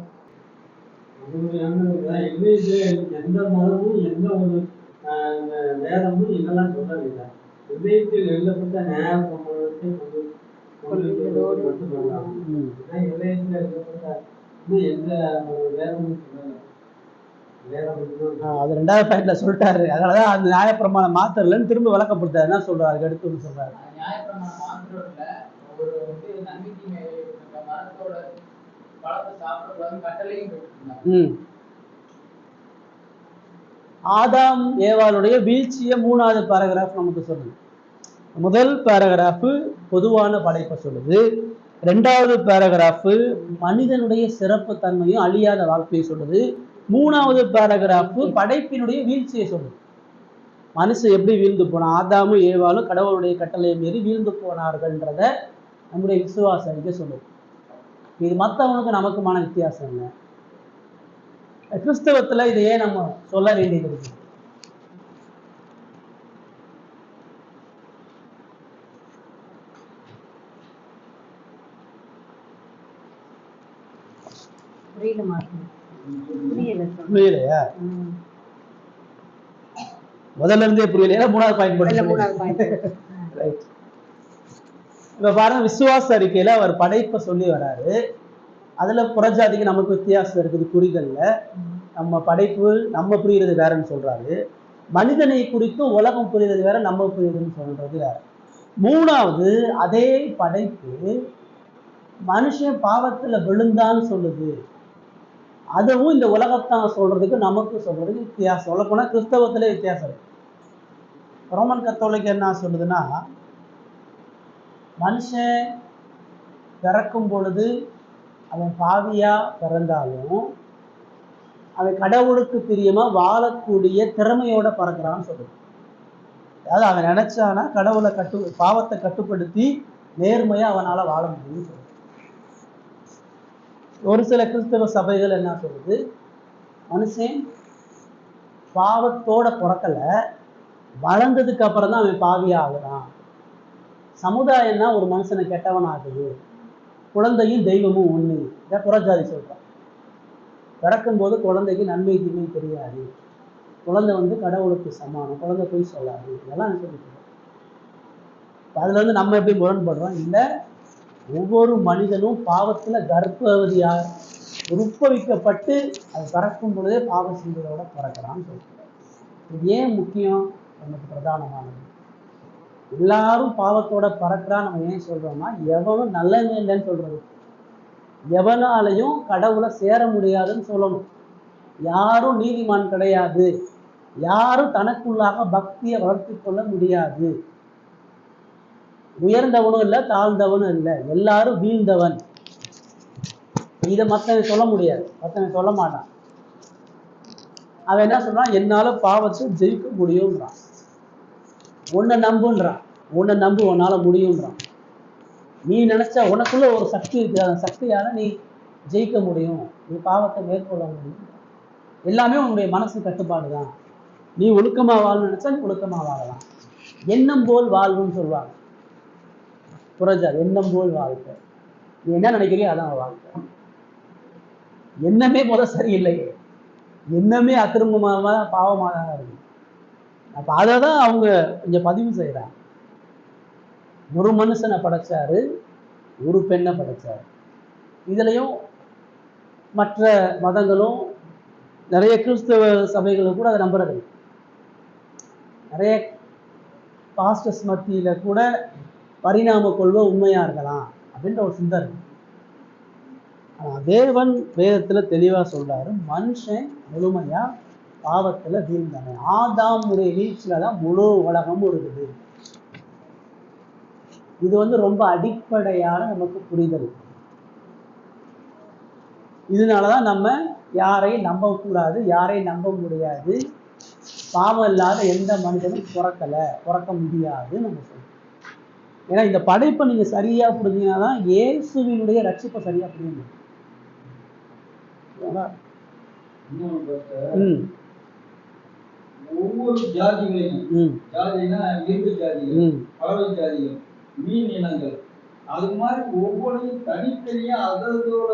[SPEAKER 2] எந்த மதமும் எந்த ஒரு வேதமும் இதெல்லாம் சொல்லவில்லை. இதயத்தில் எழுதப்பட்ட நேர சம்பவத்தை கொண்டிருந்ததோடு மட்டுமல்லாம் இதயத்தில் எழுதப்பட்ட எந்த வேதமும் சொல்லலை.
[SPEAKER 1] அது 2வது பாயிண்ட்ல சொல்லிட்டாரு. அதனாலதான் அந்த நியாயப்பிரமாணம் மாத்திரலன்னு திரும்ப விளக்கப்படுத்தாரு. என்ன சொல்றாரு அடுத்து சொல்றாரு?
[SPEAKER 5] நியாயப்பிரமாணம் மாத்திரம் இல்ல, ஒரு நம்பிக்கை மரத்தோட பழத்தை சாப்பிடக்கூடாது கட்டளையும் போட்டுருந்தாங்க.
[SPEAKER 1] ஆதாம் ஏவாளுடைய வீழ்ச்சியை 3வது பேராகிராஃப் நமக்கு சொல்லுது. முதல் பேராகிராஃப் பொதுவான படைப்பை சொல்லுது. 2வது பேராகிராஃப் மனிதனுடைய சிறப்பு தன்மையும் அழியாத வாழ்க்கையை சொல்லுது. 3வது பேராகிராஃப் படைப்பினுடைய வீழ்ச்சியை சொல்லுது. மனுஷன் எப்படி வீழ்ந்து போனா, ஆதாமும் ஏவாளும் கடவுளுடைய கட்டளையை மீறி வீழ்ந்து போனார்கள்ன்றத நம்முடைய விசுவாச அறிக்கை சொல்லுது. இது மற்றவனுக்கு நமக்குமான வித்தியாசம் என்ன? கிறிஸ்தவத்துல இதையே நம்ம சொல்ல வேண்டியது இருக்கு. புரியலையா? முதல்ல இருந்தே புரியலையா? 3வது பாயிண்ட் போட்டு இப்ப பாருங்க, விசுவாச அறிக்கையில அவர் படைப்பை சொல்லி வராரு. அதுல புறஜாதிக்கு நமக்கு வித்தியாசம் இருக்குது புரிதல்ல. நம்ம படைப்பு நம்ம புரியுறது வேறன்னு சொல்றாரு. மனிதனை குறித்து உலகம் புரியுறது வேற, நம்ம புரியுதுன்னு சொல்றது வேற. 3வது அதே படைப்பு மனுஷன் பாவத்துல விழுந்தான்னு சொல்லுது. அதுவும் இந்த உலகத்தான் சொல்றதுக்கு நமக்கு சொல்றதுக்கு வித்தியாசம். சொல்ல போனா கிறிஸ்தவத்திலே வித்தியாசம் இருக்கு. ரோமன் கத்தோலிக்க என்ன சொல்லுதுன்னா, மனுஷன் பிறக்கும் பொழுது அவன் பாவியா பிறந்தாலும் அவன் கடவுளுக்கு பிரியமா வாழக்கூடிய திறமையோட பிறக்கிறான்னு சொல்லுது. அதாவது அவன் நினைச்சானா கடவுளை பாவத்தை கட்டுப்படுத்தி நேர்மையா அவனால வாழ முடியும்னு சொல்லுது. ஒரு சில கிறிஸ்தவ சபைகள் என்ன சொல்லுது, மனுஷன் பாவத்தோட பிறக்கல, வளர்ந்ததுக்கு அப்புறம் தான் அவன் பாவியா ஆகுறான். சமுதாயம் தான் ஒரு மனுஷனை கெட்டவன் ஆகுது, குழந்தையும் தெய்வமும் ஒண்ணு. இதை புறஜாதி சொல்றான். பிறக்கும்போது குழந்தைக்கு நன்மை தீமை தெரியாது, குழந்தை கடவுளுக்கு சமானம், குழந்தை போய் சொல்லாது, இதெல்லாம் சொல்லிட்டு அதுல நம்ம எப்படி முரண்படுறோம்? இல்லை, ஒவ்வொரு மனிதனும் பாவத்துல கர்ப்பவதியா உற்பவிக்கப்பட்டு அது பிறக்கும் பொழுதே பாவ சிந்தையோட பிறக்கிறான்னு சொல்றாங்க. இது ஏன் முக்கியம்? நமக்கு பிரதானமானது. எல்லாரும் பாவத்தோட பிறக்கிறான்னு நம்ம ஏன் சொல்றோம்னா, எவனும் நல்லவன் இல்லைன்னு சொல்றது, எவனாலையும் கடவுளை சேர முடியாதுன்னு சொல்லணும். யாரும் நீதிமான் கிடையாது, யாரும் தனக்குள்ளாக பக்தியை வளர்த்து கொள்ள முடியாது. உயர்ந்தவனும் இல்லை, தாழ்ந்தவனும் இல்லை, எல்லாரும் வீழ்ந்தவன். இதை மற்றவன் சொல்ல முடியாது, மற்றவன் சொல்ல மாட்டான். அவன் என்ன சொல்றான்? என்னால பாவத்தை ஜெயிக்க முடியும்ன்றான். உன்னை நம்புன்றான், உன்னை நம்பு, உன்னால முடியும்ன்றான். நீ நினைச்சா உனக்குள்ள ஒரு சக்தி இருக்கு, அந்த சக்தியால நீ ஜெயிக்க முடியும், நீ பாவத்தை மேற்கொள்ள முடியும். எல்லாமே உன்னுடைய மனசு கட்டுப்பாடு தான். நீ ஒழுக்கமா வாழணும்னு நினைச்சா நீ ஒழுக்கமா வாழலாம். எண்ணம் போல் வாழ்வுன்னு சொல்லுவாங்க புறஜாதி. எண்ணம் போல் வாழ்க்கை, நீ என்ன நினைக்கிறியோ அதான் வாழ்க்கை. எண்ணமே சரியில்லையே, எண்ணமே அக்கிரமமாக பாவமாக தான் இருக்கு. அப்ப அதை தான் அவங்க கொஞ்சம் பதிவு செய்யறாங்க. ஒரு மனுஷனை படைச்சாரு, ஒரு பெண்ணை படைச்சாரு. இதுலயும் மற்ற மதங்களும் நிறைய கிறிஸ்தவ சபைகளும் கூட அதை நம்புறது. நிறைய பாஸ்டர்ஸ் மத்தியில கூட பரிணாம கொள்கை உண்மையா இருக்கலாம் அப்படின்ற ஒரு சிந்தனை. தேவன் வேதத்துல தெளிவா சொல்றாரு, மனுஷன் முழுமையா பாவத்துல வீழ்ந்தாங்க. ஆதாமுடைய வீழ்ச்சியில தான் முழு உலகமும் இருக்குது. இது ரொம்ப அடிப்படையான நமக்கு புரிதல். இதனாலதான் நம்ம யாரையும் நம்ப கூடாது, யாரையும் நம்ப முடியாது. பாவம் இல்லாத எந்த மனிதனும் பிறக்க முடியாதுன்னு நம்ம சொல்றோம். ஏன்னா இந்த படைப்பை நீங்க சரியா புரிஞ்சீங்கன்னா தான் இயேசுவினுடைய ரட்சிப்பை சரியா புரியுங்க.
[SPEAKER 4] இன்னொன்னு பார்த்தா,
[SPEAKER 1] ம்
[SPEAKER 4] ஒவ்வொரு ஜாதிகளையும்,
[SPEAKER 1] ம்
[SPEAKER 4] ஜாதினா இயற்கை ஜாதிகள்,
[SPEAKER 1] ம்
[SPEAKER 4] பறவை ஜாதிகள், மீன் இனங்கள், அது மாதிரி ஒவ்வொன்றையும் தனித்தனியா அதோட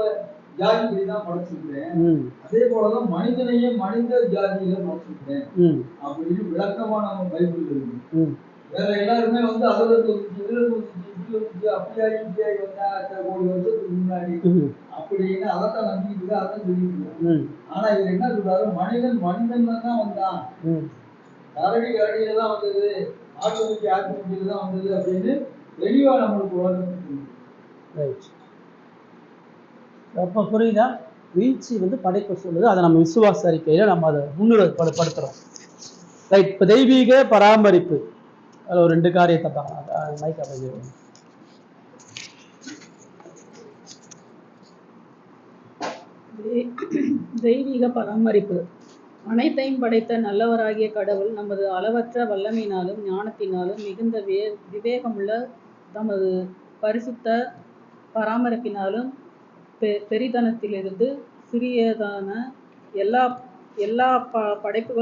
[SPEAKER 4] ஜாதிப்படி தான் படைச்சிருக்கிறேன்.
[SPEAKER 1] ம்
[SPEAKER 4] அதே போலதான் மனிதனையும் மனித ஜாதியில படைச்சிருக்கிறேன்
[SPEAKER 1] ம்
[SPEAKER 4] அப்படின்னு விளக்கமா நம்ம பைபிள் இருக்கு.
[SPEAKER 1] ம்
[SPEAKER 4] வேற எல்லாருமே வந்து அதுல தோணுச்சு, இதுல தோணுச்சு, இதுல தோணுச்சு, அப்படியாகி இப்படியாகி வந்தா கோடி வருஷத்துக்கு முன்னாடி
[SPEAKER 1] ம்
[SPEAKER 4] அப்படின்னு அதைத்தான் நம்பிக்கிட்டு அதான் சொல்லிட்டு இருக்கோம்.
[SPEAKER 1] ம்
[SPEAKER 4] ஆனா இவர் என்ன சொல்றாரு, மனிதன் மனிதன் தான் வந்தான்,
[SPEAKER 1] ம்
[SPEAKER 4] கரடி கரடியில தான் வந்தது, ஆட்டுக்குட்டி ஆட்டுக்குட்டியில தான் வந்தது அப்படின்னு தெளிவா நம்மளுக்கு உலகம்.
[SPEAKER 1] ரைட். அப்போ புரியுதா? வீழ்ச்சி வந்து படைப்பு சொல்லுது, அதை நம்ம விசுவாச அறிக்கையில நம்ம அதை முன்னுரைப்படுத்துறோம். ரைட். இப்போ தெய்வீக பராமரிப்பு, அதில் ஒரு 2 காரியத்தை பார்க்கலாம். மைக் அப்படி
[SPEAKER 6] தெய்வீக பராமரிப்பு. அனைத்தையும் படைத்த நல்லவராகிய கடவுள் நமது அளவற்ற வல்லமையினாலும் ஞானத்தினாலும் மிகுந்த விவேகமுள்ள தமது பரிசுத்த பராமரிப்பினாலும் பெரிதனத்திலிருந்து சிறியதான எல்லா எல்லா படைப்பு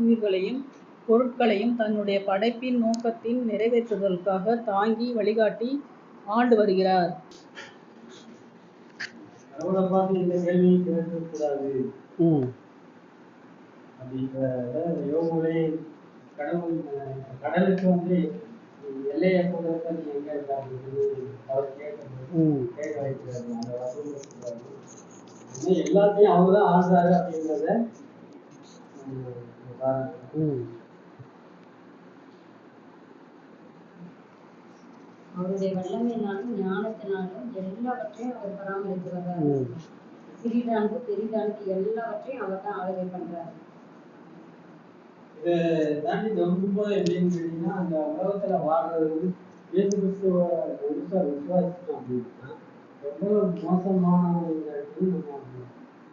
[SPEAKER 6] உயிர்களையும் பொருட்களையும் தன்னுடைய படைப்பின் நோக்கத்தின் நிறைவேற்றுதலுக்காக தாங்கி வழிகாட்டி ஆண்டு வருகிறார்.
[SPEAKER 2] கடவுளை பார்த்து இந்த கேள்வி கேட்கக்கூடாது அப்படின்ற யோகங்களே. கடவுள் கடலுக்கு வந்து எல்லையை போகிறத நீ எங்க இருக்க அப்படின்னு அவர் கேட்க வைக்கிறாரு. அந்த வசூல் எல்லாத்தையும் அவங்க தான் ஆடுறாரு அப்படின்றத
[SPEAKER 3] அவருடைய வல்லமையினாலும் ஞானத்தினாலும் எல்லாவற்றையும் அவர் பராமரித்து வர்றாரு. சிறிதானுக்கு பெரிதானுக்கு எல்லாவற்றையும் அவர் தான் ஆளுகை பண்றாரு.
[SPEAKER 2] இதை தாண்டி நம்பும்போது எப்படின்னு கேட்டீங்கன்னா, அந்த உலகத்துல வாழ்றது வந்து இயேசு கிறிஸ்துவ விசுவாசிச்சோம் அப்படின்னா எவ்வளவு மோசமானவங்களுக்கு நம்ம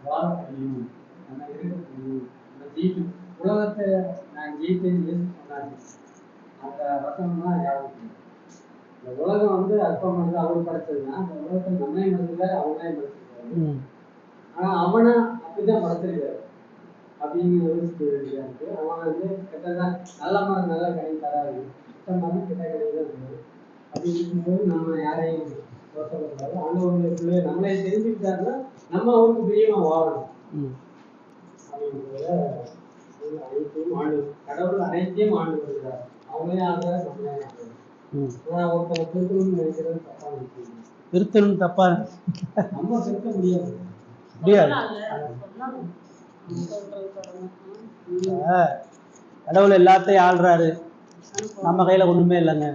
[SPEAKER 2] வாழ முடியும், நம்ம இருக்க முடியும், நம்ம ஜெயித்து உலகத்தை நான் ஜெயித்தேன்னு இயேசு சொன்னாங்க. அந்த வசனம் தான் ஞாபகம். இந்த உலகம் வந்து அற்பமானது அவர் படைச்சதுன்னா, அந்த உலகத்தை நம்மளே மதிக்கல அவங்களே படைச்சிருக்காரு. ஆனா அவனை அப்படிதான் படைச்சிருக்காரு அப்படின்னு யோசிச்சு அவன் வந்து கெட்டதான் நல்ல மாதிரி நல்ல கடை தராது, சுத்தமான கெட்ட கடை தான் இருக்குது அப்படின்னு இருக்கும்போது நம்ம யாரையும் யோசப்படாது. ஆண்டவருடைய பிள்ளைய நம்மளே தெரிஞ்சுக்கிட்டாருன்னா நம்ம அவருக்கு பிரியமா வாழணும் அப்படின்றத அனைத்தையும் ஆண்டு கடவுள் அனைத்தையும் ஆண்டு வருகிறார். அவங்களே ஆடுறாரு, நம்மளே ஆடுறாரு. ஆனா ஒருத்தர் திருத்தணும்னு நினைக்கிறது தப்பா நினைக்கிறீங்க.
[SPEAKER 1] திருத்தணும் தப்பா
[SPEAKER 2] நம்ம திருத்த முடியாது.
[SPEAKER 1] கடவுள் எல்லாத்தையும் ஆள்றாரு, நம்ம கையில ஒண்ணுமே இல்லைங்க.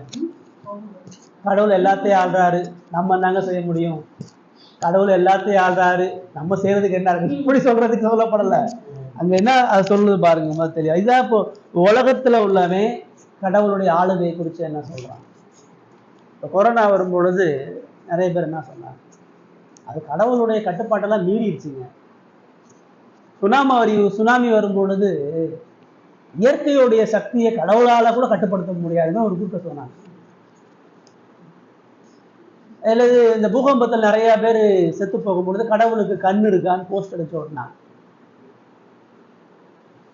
[SPEAKER 1] கடவுள் எல்லாத்தையும் ஆள்றாரு, நம்ம என்னங்க செய்ய முடியும்? கடவுள் எல்லாத்தையும் ஆள்றாரு, நம்ம செய்யறதுக்கு என்ன இருக்கு? இப்படி சொல்றதுக்கு சொல்லப்படல. அங்க என்ன அது சொல்லுது பாருங்க, தெரியும். இதான் இப்போ உலகத்துல உள்ளவே கடவுளுடைய ஆளுகையை குறித்து என்ன சொல்றாங்க. இப்போ கொரோனா வரும் பொழுது நிறைய பேர் என்ன சொன்னாங்க, அது கடவுளுடைய கட்டுப்பாட்டெல்லாம் மீறிடுச்சுங்க. சுனாமி வரும் பொழுது இயற்கையுடைய சக்தியை கடவுளால கூட கட்டுப்படுத்த முடியாதுன்னு ஒரு கூட்டம் சொன்னாங்க. அல்லது இந்த பூகம்பத்தில் நிறைய பேர் செத்து போகும்பொழுது கடவுளுக்கு கண் இருக்கான்னு போஸ்ட் அடிச்சு ஓட்டினாங்க.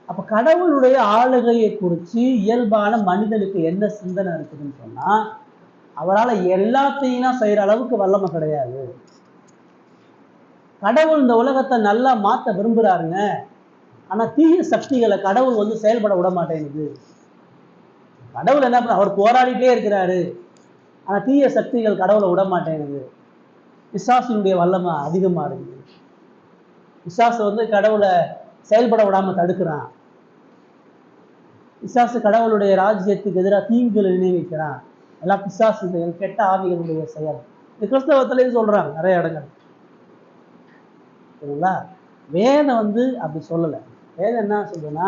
[SPEAKER 1] அப்ப கடவுளுடைய ஆளுகையை குறித்து இயல்பான மனிதனுக்கு என்ன சிந்தனை இருக்குதுன்னு சொன்னா, அவரால் எல்லாத்தையும் செய்யற அளவுக்கு வல்லமை கிடையாது. கடவுள் இந்த உலகத்தை நல்லா மாற்ற விரும்புறாருங்க. ஆனா தீய சக்திகளை கடவுள் வந்து செயல்பட விட மாட்டேங்குது. கடவுள் என்ன பண்ண, அவர் போராடிட்டே இருக்கிறாரு. ஆனா தீய சக்திகள் கடவுளை விட மாட்டேங்குது. பிசாசினுடைய வல்லமை அதிகமா இருக்குது. பிசாசு வந்து கடவுளை செயல்பட விடாம தடுக்கிறான். பிசாசு கடவுளுடைய ராஜ்யத்துக்கு எதிராக தீங்குகளை நினைவிக்கிறான். எல்லாம் பிசாசுகள், கெட்ட ஆவிகளுடைய செயல். இந்த கிறிஸ்தவத்திலையும் சொல்றாங்க நிறைய இடங்கள். சரிங்களா? வேதம் வந்து அப்படி சொல்லலை. வேதம் என்ன சொல்லுன்னா,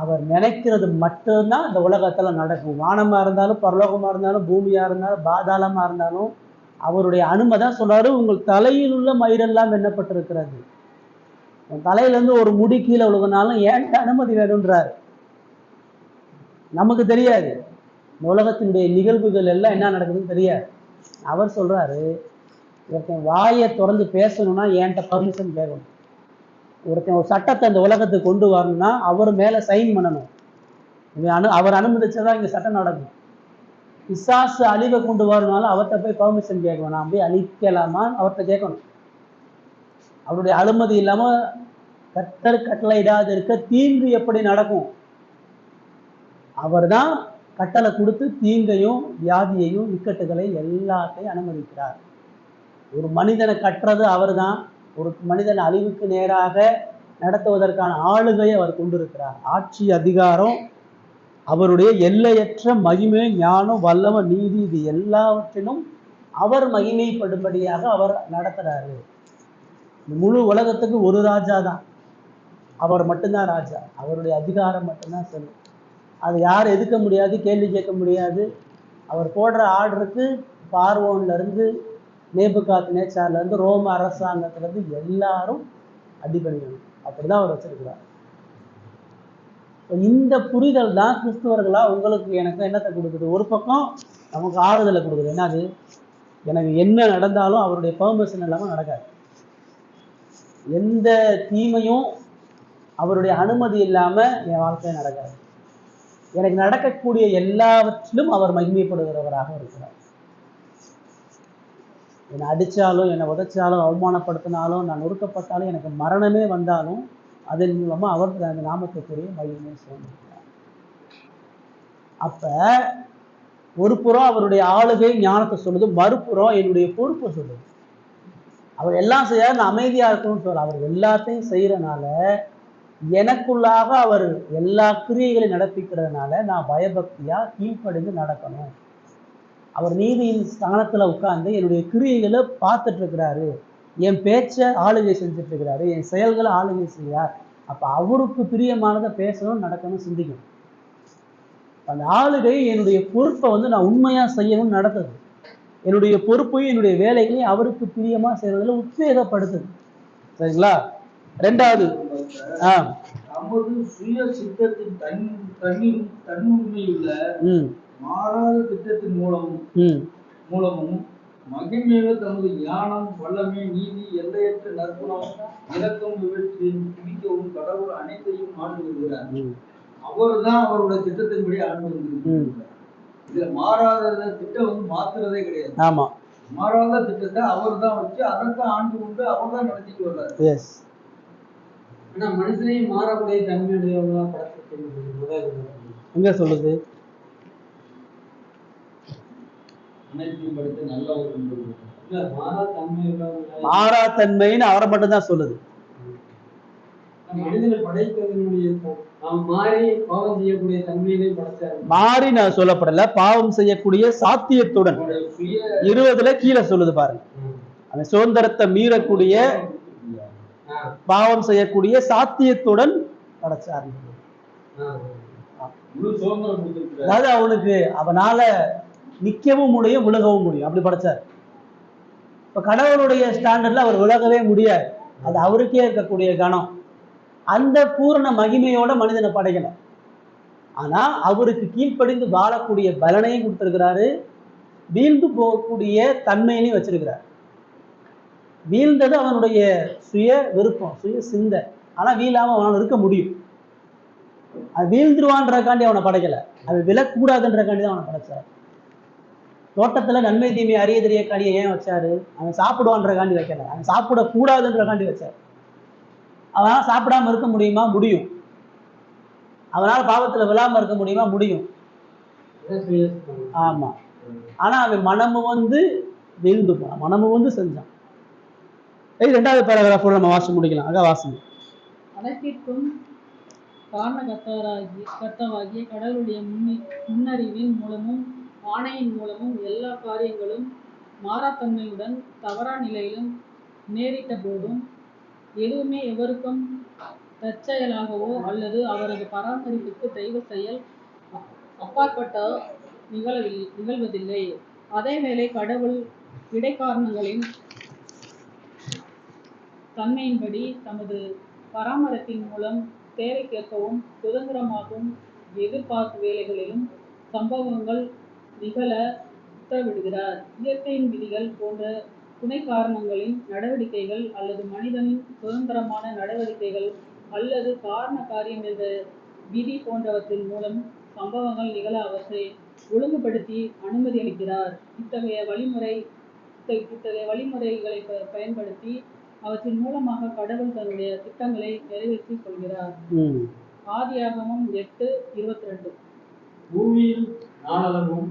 [SPEAKER 1] அவர் நினைக்கிறது மட்டும்தான் இந்த உலகத்துல நடக்கும். வானமா இருந்தாலும், பரலோகமா இருந்தாலும், பூமியா இருந்தாலும், பாதாளமா இருந்தாலும் அவருடைய அனுமதி தான் சொல்றாரு. உங்கள் தலையில் உள்ள மயிரெல்லாம் எண்ணப்பட்டிருக்கிறது. உன் தலையில இருந்து ஒரு முடி கீழே விழுகுனாலும் ஏன்ட்டு அனுமதி வேணும்ன்றாரு. நமக்கு தெரியாது. இந்த உலகத்தினுடைய நிகழ்வுகள் எல்லாம் என்ன நடக்குதுன்னு தெரியாது. அவர் சொல்றாரு, ஒருத்தன் வாயை திறந்து பேசணும்னா என்கிட்ட பர்மிஷன் கேட்கணும். ஒருத்தன் ஒரு சட்டத்தை அந்த உலகத்துக்கு கொண்டு வரணும்னா அவர் மேல சைன் பண்ணணும். அவர் அனுமதிச்சதான் இங்க சட்டம் நடக்கும். பிசாசு அழிவை கொண்டு வரணும்னாலும் அவர்கிட்ட போய் பர்மிஷன் கேட்கணும். நான் போய் அழிக்கலாமா அவர்கிட்ட கேட்கணும். அவருடைய அனுமதி இல்லாம கர்த்தர் கட்டளையிடாது இருக்க தீங்கு எப்படி நடக்கும்? அவர் தான் கட்டளை கொடுத்து தீங்கையும் வியாதியையும் இக்கட்டுகளை எல்லாத்தையும் அனுமதிக்கிறார். ஒரு மனிதனை கட்டுறது அவர் தான். ஒரு மனிதன் அழிவுக்கு நேராக நடத்துவதற்கான ஆளுகையை அவர் கொண்டிருக்கிறார். ஆட்சி அதிகாரம் அவருடைய எல்லையற்ற மகிமை ஞானம் வல்லம நீதி இது எல்லாவற்றிலும் அவர் மகிமைப்படும்படியாக அவர் நடத்துறாரு. முழு உலகத்துக்கு ஒரு ராஜா தான், அவர் மட்டும்தான் ராஜா. அவருடைய அதிகாரம் மட்டும்தான் சொல்லும். அதை யாரும் எதிர்க்க முடியாது, கேள்வி கேட்க முடியாது. அவர் போடுற ஆர்டருக்கு பார்வோன்ல இருந்து நேபுகாத் நேச்சார்ல இருந்து ரோம அரசாங்கத்துல இருந்து எல்லாரும் அடிபணியணும். அப்படிதான் அவர் வச்சிருக்கிறார். இந்த புரிதல் தான் கிறிஸ்துவர்களா உங்களுக்கு எனக்கு என்னத்தை கொடுக்குது? ஒரு பக்கம் நமக்கு ஆறுதலை கொடுக்குது. என்னது? எனக்கு என்ன நடந்தாலும் அவருடைய பெர்மிஷன் இல்லாமல் நடக்காது. எந்த தீமையும் அவருடைய அனுமதி இல்லாம என் வாழ்க்கையை நடக்காது. எனக்கு நடக்கக்கூடிய எல்லாவற்றிலும் அவர் மகிமைப்படுகிறவராக இருக்கிறார். என்னை அடித்தாலும், என்னை உதைச்சாலும், அவமானப்படுத்தினாலும், நான் நொறுக்கப்பட்டாலும், எனக்கு மரணமே வந்தாலும் அதன் மூலமா அவர் அந்த நாமத்துக்குரிய மகிமையை சொல்லியிருக்கிறார். அப்ப ஒரு புறம் அவருடைய ஆளுகை ஞானத்தை சொல்லுது, மறுபுறம் என்னுடைய பொறுப்பை சொல்லுது. அவர் எல்லாம் செய்யாத நான் அமைதியா இருக்கணும்னு சொல்ல, அவர் எல்லாத்தையும் செய்யறதுனால எனக்குள்ளாக அவர் எல்லா கிரியைகளையும் நடப்பிக்கிறதுனால நான் பயபக்தியா கீழ்ப்படிந்து நடக்கணும். அவர் நீதியின் ஸ்தானத்துல உட்கார்ந்து என்னுடைய கிரியைகளை பார்த்துட்டு இருக்கிறாரு, என் பேச்சை ஆளுகை செஞ்சுட்டு இருக்கிறாரு, என் செயல்களை ஆளுகை செய்யார். அப்ப அவருக்கு பிரியமானதை பேசணும், நடக்கணும், சிந்திக்கணும். அந்த ஆளுகை என்னுடைய பொறுப்பை நான் உண்மையா செய்யணும்னு நடத்துது. என்னுடைய பொறுப்பையும் என்னுடைய வேலைகளையும் அவருக்கு பிரியமா செய்யறதுல உத்வேகப்படுத்துது. சரிங்களா? ரெண்டாவது,
[SPEAKER 4] நமது சுய சித்தத்தின் தன்னுரிமையுள்ள மாறாத திட்டத்தின் மூலமும் மகிமையுள்ள தமது ஞானம் வல்லமை நீதி எல்லையற்ற நற்குணம் இலக்கம் இவற்றின் பிடிக்கவும் கடவுள் அனைத்தையும் ஆண்டு வருகிறார். அவர் தான் அவருடைய திட்டத்தின்படி ஆண்டு வந்திருக்கிறார். இதுல மாறாத திட்டம் மாத்துறதே கிடையாது.
[SPEAKER 1] ஆமா,
[SPEAKER 4] மாறாத திட்டத்தை அவர் தான் வச்சு அதைத்தான் ஆண்டு கொண்டு அவர் தான் நடத்திட்டு வர்றாரு.
[SPEAKER 2] ஆனா மனுஷனையும் மாறக்கூடிய தன்மையுடையவங்களா படைத்திருக்கிறது
[SPEAKER 1] எங்க சொல்லுது?
[SPEAKER 4] அனைத்தையும் படித்து நல்ல ஒரு
[SPEAKER 1] மாறா தன்மைன்னு அவரை மட்டும்தான் சொல்லுது.
[SPEAKER 2] மனிதனை படைத்ததனுடைய மாறி பாவம் செய்யக்கூடிய தன்மையிலே படைச்சாரு.
[SPEAKER 1] மாறி நான் சொல்லப்படல, பாவம் செய்யக்கூடிய சாத்தியத்துடன் 20 கீழே சொல்லுது பாருங்க. அந்த சுதந்திரத்தை மீறக்கூடிய பாவம் செய்யக்கூடிய சாத்தியத்துடன் படைச்சாரு. அதாவது அவனுக்கு அவனால நிற்கவும் முடியும், விலகவும் முடியும், அப்படி படைச்சார். இப்ப கடவுளுடைய ஸ்டாண்டர்ட்ல அவர் விலகவே முடியாது. அது அவருக்கே இருக்கக்கூடிய கணம். அந்த பூரண மகிமையோட மனிதனை படைக்கல. ஆனா அவருக்கு கீழ்ப்படிந்து வாழக்கூடிய பலனையும் கொடுத்திருக்கிறாரு, வீழ்ந்து போகக்கூடிய தன்மையிலையும் வச்சிருக்கிறார். வீழ்ந்தது அவனுடைய சுய விருப்பம், சுய சிந்தை. ஆனா வீழாம அவனால் இருக்க முடியும். அது வீழ்ந்துருவான்றக்காண்டி அவனை படைக்கல, அது விழக்கூடாதுன்றக்காண்டி தான் அவனை படைச்சார். தோட்டத்துல நன்மை தீமை அறிய தெரியக்காண்டிய ஏன் வச்சாரு? அவன் சாப்பிடுவான்றக்காண்டி வைக்கல, அவன் சாப்பிடக்கூடாதுன்றக்காண்டி வச்சார். அவனால் சாப்பிடாம இருக்க முடியுமா? முடியும். அவனால் பாவத்துல விழாம இருக்க முடியுமா? முடியும். ஆமா. ஆனா அவன் மனமும் வீழ்ந்து போனான், மனமும் செஞ்சான். 2வது பேராகிராஃபோட நம்ம வாசி முடிக்கலாம். அங்க வாசிங்க.
[SPEAKER 6] அனைத்திற்கும் காரணகர்த்தாவாகிய கடவுளுடைய முன்னறிவின் மூலமும் ஆணையின் மூலமும் எல்லா காரியங்களும் மாறாத்தன்மையுடன் தவறா நிலையிலும் நேரிட்ட போதும் எதுவுமே எவருக்கும் தற்செயலாகவோ அல்லது அவரது பராமரிப்புக்கு தெய்வ செயல் அப்பாற்பட்ட நிகழ்வதில்லை. அதேவேளை கடவுள் இடைக்காரணங்களின் தன்மையின்படி தமது பராமரிப்பின் மூலம் தேவைக்கேற்கவும் சுதந்திரமாகவும் எதிர்பார்ப்பு வேலைகளிலும் சம்பவங்கள் நிகழ உத்தரவிடுகிறார். இயற்கையின் விதிகள் போன்ற துணை காரணங்களின் நடவடிக்கைகள் அல்லது மனிதனின் சுதந்திரமான நடவடிக்கைகள் அல்லது காரண காரியம் என்ற விதி போன்றவற்றின் மூலம் சம்பவங்கள் நிகழ அவற்றை ஒழுங்குபடுத்தி அனுமதி அளிக்கிறார். இத்தகைய வழிமுறைகளை பயன்படுத்தி அவற்றின் மூலமாக கடவுள் தன்னுடைய திட்டங்களை நிறைவேற்றிக் கொள்கிறார். ஆதியாகமம் 8:22.
[SPEAKER 2] பூமியில் நாளளவும்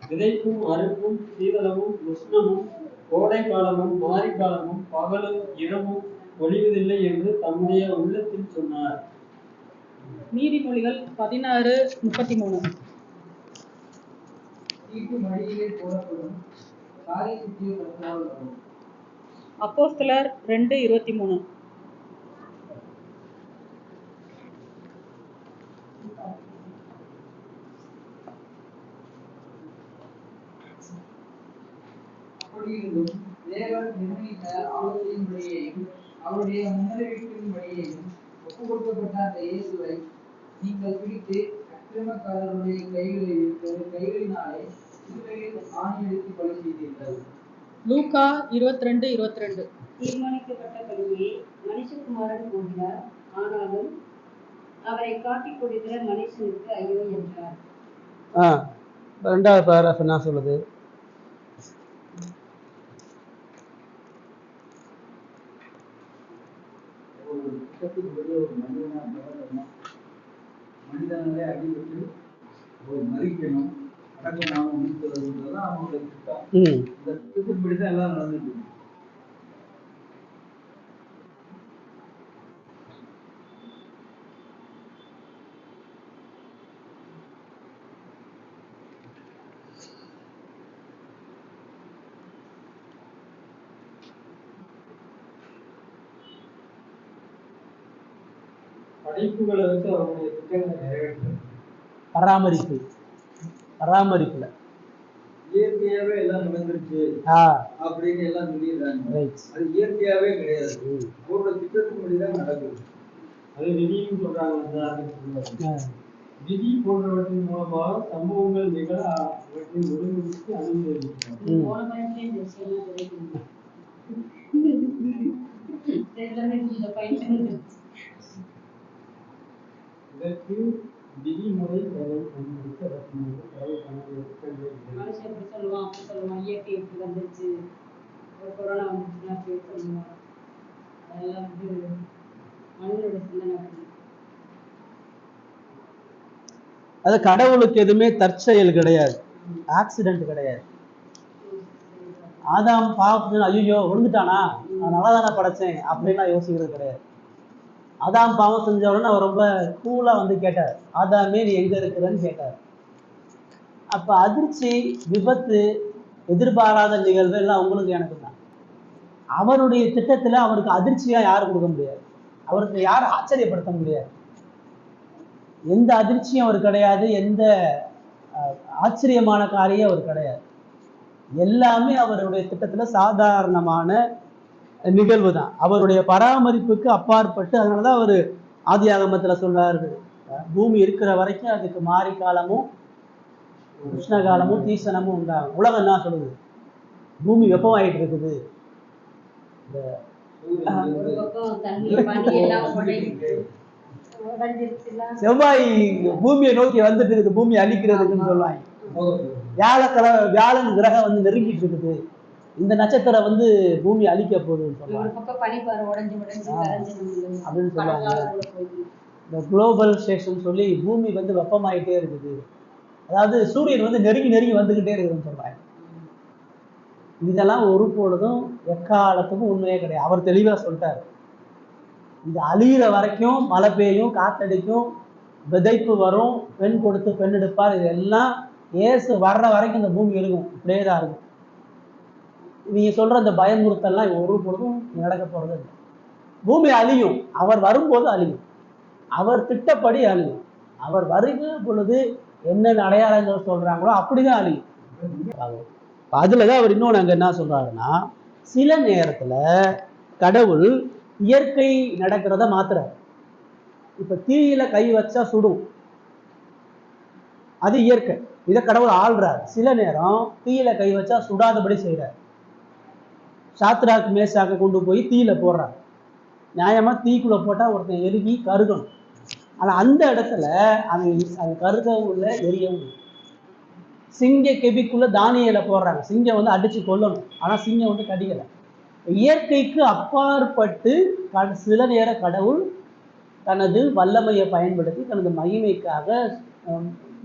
[SPEAKER 2] விதைப்பும் அறுப்பும் சீதளவும் உஷ்ணமும் கோடை காலமும் மாரிக்காலமும் பகலும் இரவும் ஒழிவதில்லை என்று தம்முடைய உள்ளத்தில் சொன்னார்.
[SPEAKER 6] நீதிமொழிகள் 16:33.
[SPEAKER 5] தீட்டு மடியிலே போடப்படும் காரிய சித்தியை கற்றால் வரும்.
[SPEAKER 6] அப்போஸ்தலர் 2:23.
[SPEAKER 5] அப்படியிருந்தும் தேவன் நிர்ணயித்த ஆலோசனையின்படியேயும் அவருடைய முன்னறிவிப்பின்படியேயும் ஒப்புக் கொடுக்கப்பட்ட அந்த இயேசுவை நீங்கள் பிடித்து அக்கிரமக்காரருடைய கைகளினாலே சிலுவையில் ஆணியடித்து கொலை செய்தீர்கள்.
[SPEAKER 6] லூக்கா 22:22.
[SPEAKER 3] தீர்மானிக்கப்பட்டபடியே மனுஷகுமாரன் போகிறார், ஆனாலும் அவரை காட்டிக் கொடுக்கிற மனுஷனுக்கு ஐயோ என்றார்.
[SPEAKER 1] 2வது பேராகிராஃப் என்ன சொல்லுது?
[SPEAKER 4] ஒரு திட்டத்துக்குரிய ஒரு மனிதனாலே அடிபட்டு ஒரு மறிக்கணும், அடக்கமாக முடிக்கிறதுதான் அவங்களுடைய திட்டம். இந்த திட்டத்தின்படிதான் எல்லாம் நடந்துட்டு இருக்கு.
[SPEAKER 2] படைப்புகளை வச்சு அவருடைய திட்டங்களை நிறைவேற்ற
[SPEAKER 1] பராமரிப்புல
[SPEAKER 4] இயற்கையாவே எல்லாம் நடந்துருச்சு அப்படின்னு எல்லாம் சொல்லிடுறாங்க. அது இயற்கையாவே கிடையாது, அவரோட திட்டத்தின்படிதான் நடக்குது.
[SPEAKER 2] அது விதியும் சொல்றாங்க. விதி போன்றவற்றின் மூலமாக சம்பவங்கள் நிகழ அவற்றை ஒழுங்குபடுத்தி அனுமதி இதற்கு விதிமுறை
[SPEAKER 3] மனுஷன் இப்படி சொல்லுவான், அப்படி சொல்லுவான், இயற்கை இப்படி வந்துருச்சு, ஒரு கொரோனா வந்துச்சுன்னா அப்படி சொல்லுவான். அதெல்லாம் மனிதனோட சிந்தனை.
[SPEAKER 1] அது கடவுளுக்கு எதுவுமே தற்செயல் கிடையாது, ஆக்சிடென்ட் கிடையாது. ஆதாம் பாவம் ஐயோ விழுந்துட்டானா, நான் நல்லா தானே படைச்சேன் அப்படின்லாம் யோசிக்கிறது கிடையாது. ஆதாம் பாவம் செஞ்ச உடனே அவர் ரொம்ப கூலா வந்து கேட்டார், ஆதாமே நீ எங்க இருக்கிறன்னு கேட்டார். அப்ப அதிர்ச்சி, விபத்து, எதிர்பாராத நிகழ்வு எல்லாம் உங்களுக்கு எனக்கு தான். அவருடைய திட்டத்துல அவருக்கு அதிர்ச்சியா யாரும் கொடுக்க முடியாது, அவருக்கு யாரும் ஆச்சரியப்படுத்த முடியாது. எந்த அதிர்ச்சியும் அவர் கிடையாது, எந்த ஆச்சரியமான காரியம் அவர் கிடையாது. எல்லாமே அவருடைய திட்டத்துல சாதாரணமான நிகழ்வு தான், அவருடைய பராமரிப்புக்கு அப்பாற்பட்டு. அதனாலதான் அவர் ஆதியாகமத்துல சொல்றாரு, பூமி இருக்கிற வரைக்கும் அதுக்கு மாரி காலமும் உஷ்ண காலமும் தீசனமும் உண்டாகும். உலகம் என்ன சொல்லுது? பூமி வெப்பமாயிட்டு இருக்குது, செவ்வாய் பூமியை நோக்கி வந்துட்டு இருக்குது, பூமி அழிக்கிறதுக்குன்னு சொல்லுவாங்க. வியாழன் கிரகம் வந்து நெருங்கிட்டு இருக்குது, இந்த நட்சத்திரம் வந்து பூமி அழிக்க போகுதுன்னு சொல்லுவாங்க அப்படின்னு சொல்லுவாங்க. இந்த குளோபல் ஸ்டேஷன் சொல்லி பூமி வந்து வெப்பமாயிட்டே இருக்குது, அதாவது சூரியன் வந்து நெருங்கி வந்துகிட்டே இருக்குதுன்னு சொல்றாங்க. இதெல்லாம் ஒரு பொழுதும் எக்காலத்துக்கும் உண்மையே கிடையாது. அவர் தெளிவா சொல்லிட்டாரு, இது அழிகிற வரைக்கும் மழை பெய்யும், காத்தடிக்கும், விதைப்பு வரும், பெண் கொடுத்து பெண் எடுப்பார், இதெல்லாம் ஏசு வர்ற வரைக்கும் இந்த பூமி இருக்கும், இப்படியே தான் இருக்கும். நீங்க சொல்ற இந்த பயமுறுத்தல்லாம் ஒரு பொழுதும் நடக்க போறது இல்லை. பூமி அழியும், அவர் வரும்போது அழியும், அவர் திட்டப்படி அழியும். அவர் வருகிற பொழுது என்னென்ன அடையாளங்கள் சொல்றாங்களோ அப்படிதான் அழியும். அதுலதான் அவர் இன்னொன்று அங்க என்ன சொல்றாருன்னா, சில நேரத்துல கடவுள் இயற்கை நடக்கிறத மாத்துறாரு. இப்ப தீயில கை வச்சா சுடும், அது இயற்கை. இதை கடவுள் ஆள்றார். சில நேரம் தீயில கை வச்சா சுடாதபடி செய்கிறார். சாத்ராக் மேஷாக்கை கொண்டு போய் தீயில போடுறார். நியாயமா தீக்குள்ள போட்டா ஒருத்தன் எருகி கருகணும். ஆனா அந்த இடத்துல அவன் கருகவும் இல்லை, எரியவும் இல்லை. சிங்க கெபிக்குள்ள தானியல போடுறாங்க. சிங்கம் வந்து அடிச்சு கொல்லணும், ஆனா சிங்கம் வந்து கடிக்கலை. இயற்கைக்கு அப்பாற்பட்டு சில நேர கடவுள் தனது வல்லமையை பயன்படுத்தி தனது மகிமைக்காக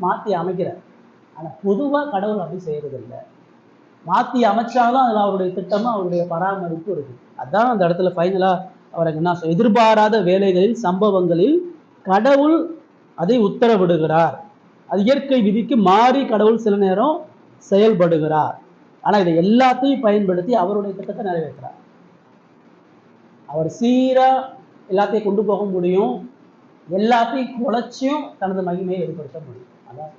[SPEAKER 1] மாற்றி அமைக்கிறார். ஆனால் பொதுவாக கடவுள் அப்படி செய்யறதில்லை. மாற்றி அமைச்சாலும் அதில் அவருடைய திட்டமும் அவருடைய பராமரிப்பு இருக்கு. அதான் அந்த இடத்துல ஃபைனலாக அவருக்கு என்ன சொல்ல, எதிர்பாராத வேலைகளில் சம்பவங்களில் கடவுள் அதை உத்தரவிடுகிறார். அது இயற்கை விதிக்கு மாறி கடவுள் சில நேரம் செயல்படுகிறார். ஆனால் இதை எல்லாத்தையும் பயன்படுத்தி அவருடைய திட்டத்தை நிறைவேற்றுறார். அவர் சீரா எல்லாத்தையும் கொண்டு போக முடியும், எல்லாத்தையும் குலைச்சியும் தனது மகிமையை ஏற்படுத்த முடியும். அதான்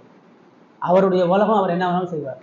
[SPEAKER 1] அவருடைய உலகம். அவர் என்ன வேணாலும் செய்வார்.